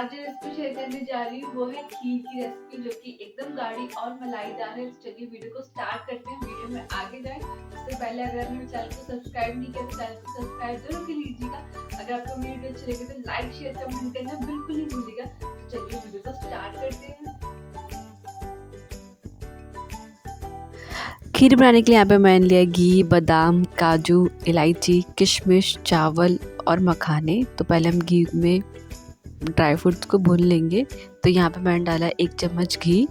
आज जो recipe share करने जा रही हूँ वो है खीर की रेसिपी, जो कि एकदम गाढ़ी और मलाईदार है। तो चलिए वीडियो को स्टार्ट करते हैं। वीडियो में आगे जाएं उससे पहले अगर आपने मेरे चैनल को सब्सक्राइब नहीं किया तो चैनल को सब्सक्राइब जरूर कर लीजिएगा। अगर आपको मेरी वीडियो अच्छी लगे तो लाइक शेयर कमेंट करना बिल्कुल नहीं भूलिएगा। तो चलिए वीडियो को स्टार्ट करते हैं। खीर बनाने के लिए यहाँ पे मैंने लिया घी, बादाम, काजू, इलायची, किशमिश, चावल और मखाने। तो पहले हम घी में ड्राई फ्रूट्स को भून लेंगे। तो यहाँ पे मैंने डाला 1 चम्मच घी।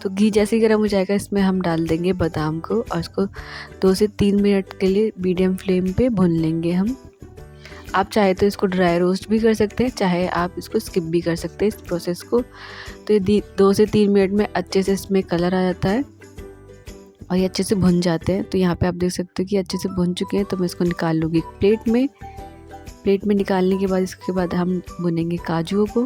तो घी जैसे ही गर्म हो जाएगा इसमें हम डाल देंगे बादाम को और इसको 2 से 3 मिनट के लिए मीडियम फ्लेम पे भून लेंगे हम। आप चाहे तो इसको ड्राई रोस्ट भी कर सकते हैं, चाहे आप इसको स्किप भी कर सकते हैं इस प्रोसेस को। तो ये 2 से 3 मिनट में अच्छे से इसमें कलर आ जाता है और ये अच्छे से भुन जाते हैं। तो यहाँ पे आप देख सकते हो कि अच्छे से भुन चुके हैं। तो मैं इसको निकाल लूँगी प्लेट में। प्लेट में निकालने के बाद इसके बाद हम भुनेंगे काजुओं को।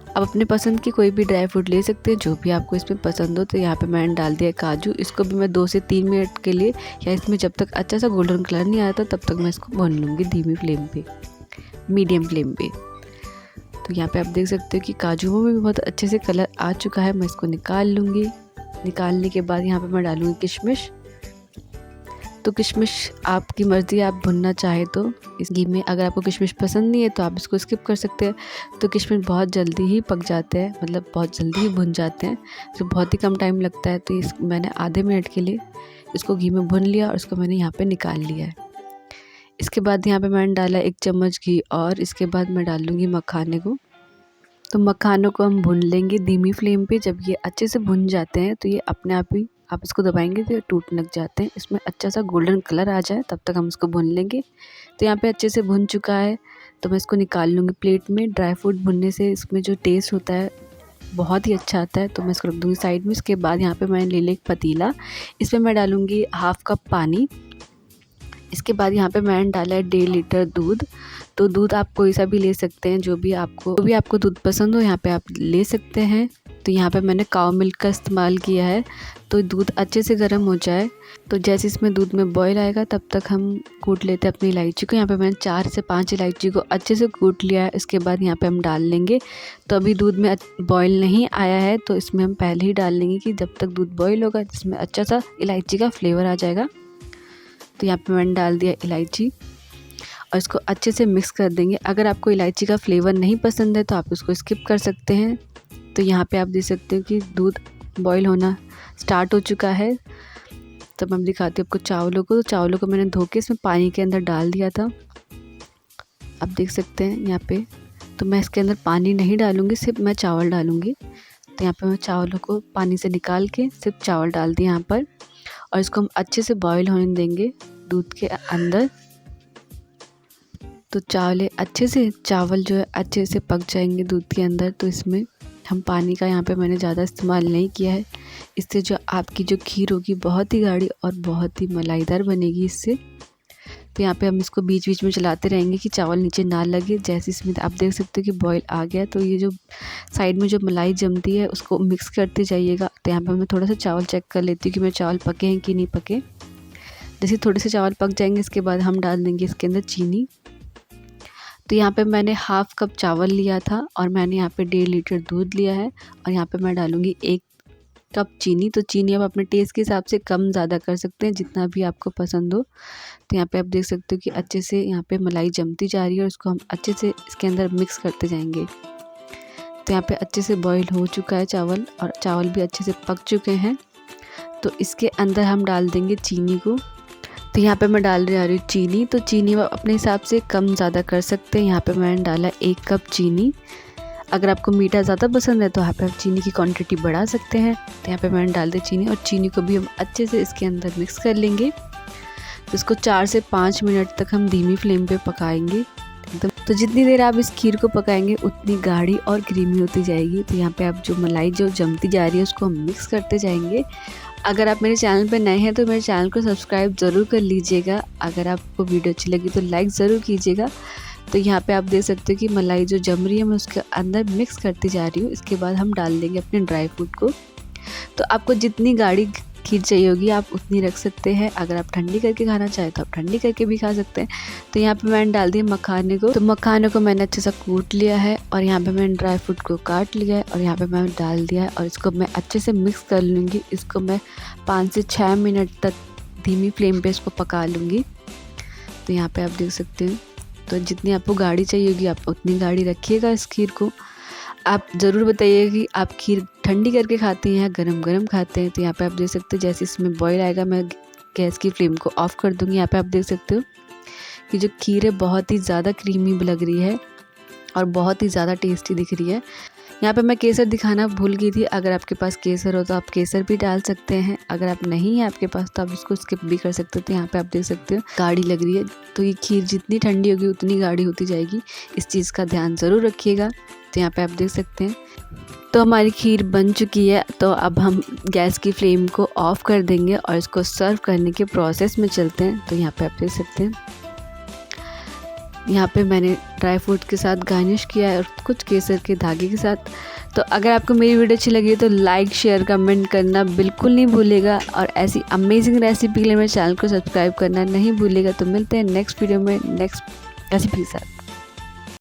अब अपने पसंद की कोई भी ड्राई फ्रूट ले सकते हैं, जो भी आपको इसमें पसंद हो। तो यहाँ पे मैंने डाल दिया काजू। इसको भी मैं 2 से 3 मिनट के लिए, या इसमें जब तक अच्छा सा गोल्डन कलर नहीं आता तब तक मैं इसको भून लूँगी धीमी फ्लेम पे, मीडियम फ्लेम पे। तो यहाँ पे आप देख सकते हो कि काजुओं में भी बहुत अच्छे से कलर आ चुका है। मैं इसको निकाल लूँगी। निकालने के बाद यहाँ पे मैं डालूँगी किशमिश। तो किशमिश आपकी मर्ज़ी, आप भुनना चाहे तो इस घी में। अगर आपको किशमिश पसंद नहीं है तो आप इसको स्किप कर सकते हैं। तो किशमिश बहुत जल्दी ही पक जाते हैं, मतलब बहुत जल्दी ही भुन जाते हैं, तो बहुत ही कम टाइम लगता है। तो मैंने आधे मिनट के लिए इसको घी में भुन लिया और इसको मैंने यहाँ पे निकाल लिया है। इसके बाद यहाँ पे मैंने डाला 1 चम्मच घी और इसके बाद मैं डाल लूँगी मखाने को। तो मखानों को हम भून लेंगे धीमी फ्लेम पे। जब ये अच्छे से भुन जाते हैं तो ये अपने आप ही, आप इसको दबाएंगे तो ये टूट लग जाते हैं। इसमें अच्छा सा गोल्डन कलर आ जाए तब तक हम इसको भून लेंगे। तो यहाँ पे अच्छे से भुन चुका है। तो मैं इसको निकाल लूँगी प्लेट में। ड्राई फ्रूट भुनने से इसमें जो टेस्ट होता है बहुत ही अच्छा आता है। तो मैं इसको रख दूँगी साइड में। इसके बाद यहाँ पर मैंने ले लिया एक पतीला। इसमें मैं डालूँगी 1/2 कप पानी। इसके बाद यहाँ पे मैंने डाला है 1.5 लीटर दूध। तो दूध आप कोई सा भी ले सकते हैं, जो भी आपको दूध पसंद हो यहाँ पे आप ले सकते हैं। तो यहाँ पे मैंने काऊ मिल्क का इस्तेमाल किया है। तो दूध अच्छे से गर्म हो जाए, तो जैसे इसमें दूध में बॉईल आएगा तब तक हम कूट लेते हैं अपनी इलायची को। यहाँ पे मैंने 4 से 5 इलायची को अच्छे से कूट लिया है। इसके बाद यहाँ पे हम डाल लेंगे। तो अभी दूध में बॉईल नहीं आया है, तो इसमें हम पहले ही डाल लेंगे कि जब तक दूध बॉईल होगा इसमें अच्छा सा इलायची का फ्लेवर आ जाएगा। तो यहाँ पे मैंने डाल दिया इलायची और इसको अच्छे से मिक्स कर देंगे। अगर आपको इलायची का फ्लेवर नहीं पसंद है तो आप इसको स्किप कर सकते हैं। तो यहाँ पे आप देख सकते हो कि दूध बॉईल होना स्टार्ट हो चुका है। तब हम दिखाते हैं आपको चावलों को। तो चावलों को मैंने धो के इसमें पानी के अंदर डाल दिया था, आप देख सकते हैं यहाँ पे। तो मैं इसके अंदर पानी नहीं डालूँगी, सिर्फ मैं चावल डालूँगी। तो यहाँ पर मैं चावलों को पानी से निकाल के सिर्फ चावल डाल दिए यहाँ पर, और इसको हम अच्छे से बॉईल होने देंगे दूध के अंदर। तो चावल जो है अच्छे से पक जाएंगे दूध के अंदर। तो इसमें हम पानी का यहाँ पे मैंने ज़्यादा इस्तेमाल नहीं किया है। इससे जो आपकी जो खीर होगी बहुत ही गाढ़ी और बहुत ही मलाईदार बनेगी इससे। तो यहाँ पे हम इसको बीच बीच में चलाते रहेंगे कि चावल नीचे ना लगे। जैसे इसमें आप देख सकते हो कि बॉईल आ गया, तो ये जो साइड में जो मलाई जमती है उसको मिक्स करते जाइएगा। तो यहाँ पे मैं थोड़ा सा चावल चेक कर लेती हूँ कि मेरे चावल पके हैं कि नहीं पके। जैसे थोड़े से चावल पक जाएंगे इसके बाद हम डाल देंगे इसके अंदर चीनी। तो यहाँ पे मैंने 1/2 कप चावल लिया था और मैंने यहाँ पे 1.5 लीटर दूध लिया है, और यहाँ पे मैं डालूँगी 1 कप चीनी। तो चीनी आप अपने टेस्ट के हिसाब से कम ज़्यादा कर सकते हैं, जितना भी आपको पसंद हो। तो यहाँ पे आप देख सकते हो कि अच्छे से यहाँ पे मलाई जमती जा रही है और उसको हम अच्छे से इसके अंदर मिक्स करते जाएंगे। तो यहाँ पे अच्छे से बॉईल हो चुका है चावल, और चावल भी अच्छे से पक चुके हैं। तो इसके अंदर हम डाल देंगे चीनी को। तो यहाँ पे मैं डाल रही हूँ चीनी। तो चीनी आप अपने हिसाब से कम ज़्यादा कर सकते हैं। यहाँ पे मैंने डाला 1 कप चीनी। अगर आपको मीठा ज़्यादा पसंद है तो यहाँ पे आप चीनी की क्वांटिटी बढ़ा सकते हैं। तो यहाँ पे मैंने डाल दी चीनी, और चीनी को भी हम अच्छे से इसके अंदर मिक्स कर लेंगे। तो इसको 4 से 5 मिनट तक हम धीमी फ्लेम पे पकाएंगे एकदम। तो जितनी देर आप इस खीर को पकाएंगे उतनी गाढ़ी और क्रीमी होती जाएगी। तो यहाँ पे आप जो मलाई जो जमती जा रही है उसको हम मिक्स करते जाएंगे। अगर आप मेरे चैनल पर नए हैं तो मेरे चैनल को सब्सक्राइब ज़रूर कर लीजिएगा। अगर आपको वीडियो अच्छी लगी तो लाइक ज़रूर कीजिएगा। तो यहाँ पे आप देख सकते हो कि मलाई जो जम रही है मैं उसके अंदर मिक्स करती जा रही हूँ। इसके बाद हम डाल देंगे अपने ड्राई फ्रूट को। तो आपको जितनी गाढ़ी खीर चाहिए होगी आप उतनी रख सकते हैं। अगर आप ठंडी करके खाना चाहें तो आप ठंडी करके भी खा सकते हैं। तो यहाँ पे मैंने डाल दिया मखाने को। तो मखाने को मैंने अच्छे से कूट लिया है और यहाँ पे मैंने ड्राई फ्रूट को काट लिया है और यहाँ पे मैंने डाल दिया है और इसको मैं अच्छे से मिक्स कर लूँगी। इसको मैं 5 से 6 मिनट तक धीमी फ्लेम पे इसको पका लूँगी। तो यहाँ पे आप देख सकते हैं। तो जितनी आपको गाढ़ी चाहिए होगी आप उतनी गाढ़ी रखिएगा इस खीर को। आप ज़रूर बताइए कि आप खीर ठंडी करके खाते हैं या गरम खाते हैं। तो यहाँ पे आप देख सकते हैं जैसे इसमें बॉईल आएगा मैं गैस की फ्लेम को ऑफ़ कर दूँगी। यहाँ पे आप देख सकते हो कि जो खीर है बहुत ही ज़्यादा क्रीमी लग रही है और बहुत ही ज़्यादा टेस्टी दिख रही है। यहाँ पे मैं केसर दिखाना भूल गई थी। अगर आपके पास केसर हो तो आप केसर भी डाल सकते हैं। अगर आप नहीं है आपके पास तो आप इसको स्किप भी कर सकते हो। तो यहाँ पे आप देख सकते हो गाढ़ी लग रही है। तो ये खीर जितनी ठंडी होगी उतनी गाढ़ी होती जाएगी। इस चीज़ का ध्यान ज़रूर रखिएगा। तो यहाँ पे आप देख सकते हैं तो हमारी खीर बन चुकी है। तो अब हम गैस की फ्लेम को ऑफ़ कर देंगे और इसको सर्व करने के प्रोसेस में चलते हैं। तो यहाँ पे आप देख सकते हैं यहाँ पे मैंने ड्राई फ्रूट के साथ गार्निश किया है और कुछ केसर के धागे के साथ। तो अगर आपको मेरी वीडियो अच्छी लगी तो लाइक शेयर कमेंट करना बिल्कुल नहीं भूलेगा और ऐसी अमेजिंग रेसिपी के लिए मेरे चैनल को सब्सक्राइब करना नहीं भूलेगा। तो मिलते हैं नेक्स्ट वीडियो में नेक्स्ट रेसिपी के साथ।